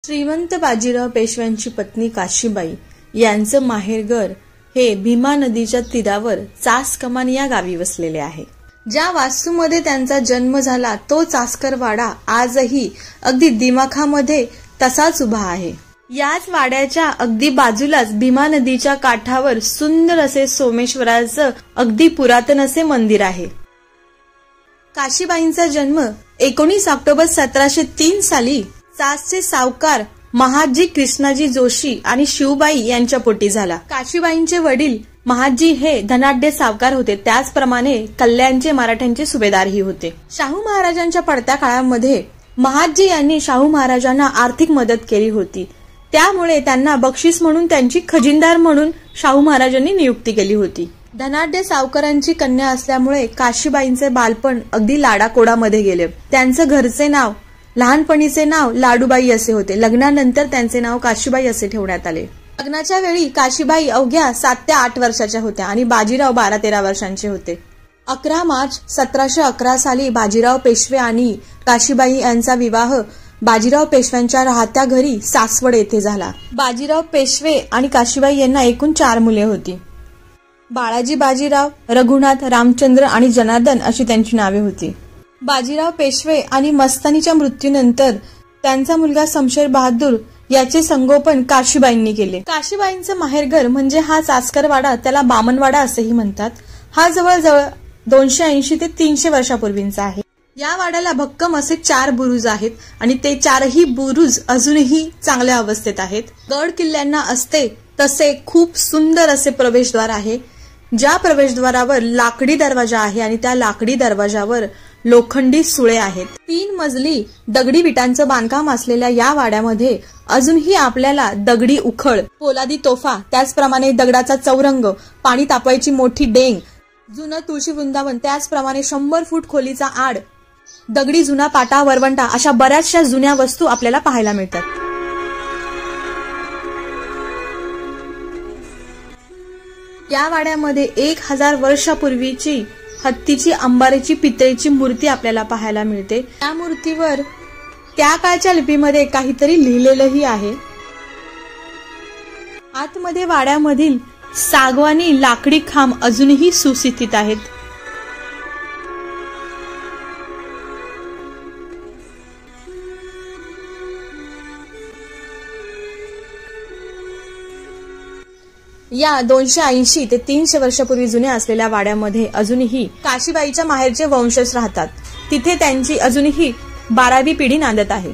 श्रीमंत बाजीराव पेशव्यांची पत्नी काशीबाई यांचं माहेरघर हे भीमा नदीच्या तीरावर चासकमान या गावी वसलेले आहे। ज्या वास्तूमध्ये त्यांचा जन्म झाला तो चासकर वाडा आजही अगदी दिमाखामध्ये तसाच उभा आहे। याच वाड्याच्या अगदी बाजूलाच भीमा नदीच्या काठावर सुंदर असे सोमेश्वराचं अगदी पुरातन असे मंदिर आहे। काशीबाईंचा जन्म 19 ऑक्टोबर 1703 साली चासचे सावकार महादजी कृष्णाजी जोशी आणि शिवबाई यांच्या पोटी झाला। काशीबाईंचे वडील महादजी हे धनाढ्य सावकार होते, त्याचप्रमाणे कल्याणचे मराठ्यांचे सुभेदारही होते। शाहू महाराजांच्या पडत्या काळामध्ये महादजी यांनी शाहू महाराजांना आर्थिक मदत केली होती, त्यामुळे त्यांना बक्षीस म्हणून त्यांची खजिनदार म्हणून शाहू महाराजांनी नियुक्ती केली होती। धनाढ्य सावकारांची कन्या असल्यामुळे काशीबाईंचे बालपण अगदी लाडाकोडामध्ये गेले। त्यांचं घरचे नाव लहानपणीचे नाव लाडूबाई असे होते। लग्नानंतर त्यांचे नाव काशीबाई असे ठेवण्यात आले। लग्नाच्या वेळी काशीबाई अवघ्या 7 ते 8 वर्षाच्या होत्या आणि बाजीराव 12-13 वर्षांचे होते। 11 मार्च 1711 साली बाजीराव पेशवे आणि काशीबाई यांचा विवाह बाजीराव पेशव्यांच्या राहत्या घरी सासवड येथे झाला। बाजीराव पेशवे आणि काशीबाई यांना एकूण 4 मुले होती। बाळाजी बाजीराव, रघुनाथ, रामचंद्र आणि जनार्दन अशी त्यांची नावे होती। बाजीराव पेशवे आणि मस्तानीच्या मृत्यूनंतर त्यांचा मुलगा शमशेर बहादूर याचे संगोपन काशीबाईंनी केले। काशीबाईंचं माहेरघर म्हणजे हा चासकरवाडा, त्याला बामणवाडा असेही म्हणतात। हा जवळजवळ 280 ते 300 वर्षापूर्वींचा आहे। या वाड्याला भक्कम असे 4 बुरुज आहेत आणि ते 4ही बुरुज अजूनही चांगल्या अवस्थेत आहेत। गड किल्ल्यांना असते तसे खूप सुंदर असे प्रवेशद्वार आहे, ज्या प्रवेशद्वारावर लाकडी दरवाजा आहे आणि त्या लाकडी दरवाजावर लोखंडी सुळे आहेत। 3 मजली दगडी विटांचं बांधकाम असलेल्या या वाड्यामध्ये अजूनही आपल्याला दगडी उखळ, पोलादी तोफा, त्याचप्रमाणे दगडाचा चौरंग, पाणी तापवायची मोठी डेंग, जुनं तुळशी वृंदावन, त्याचप्रमाणे 100 फूट खोलीचा आड, दगडी जुना पाटा, वरवंटा अशा बऱ्याचशा जुन्या वस्तू आपल्याला पाहायला मिळतात। या वाड्यामध्ये 1000 वर्षापूर्वीची हत्तीची अंबारीची पितळेची मूर्ती आपल्याला पाहायला मिळते। या मूर्तीवर त्या काळच्या लिपीमध्ये काहीतरी लिहिलेलंही आहे। आतमध्ये वाड्यामधील सागवानी लाकडी खांब अजूनही सुस्थितीत आहेत। या 280 ते 300 वर्षापूर्वी जुन्या असलेल्या वाड्यामध्ये अजूनही काशीबाईच्या माहेरचे वंशज राहतात। तिथे त्यांची अजूनही 12वी पिढी नांदत आहे।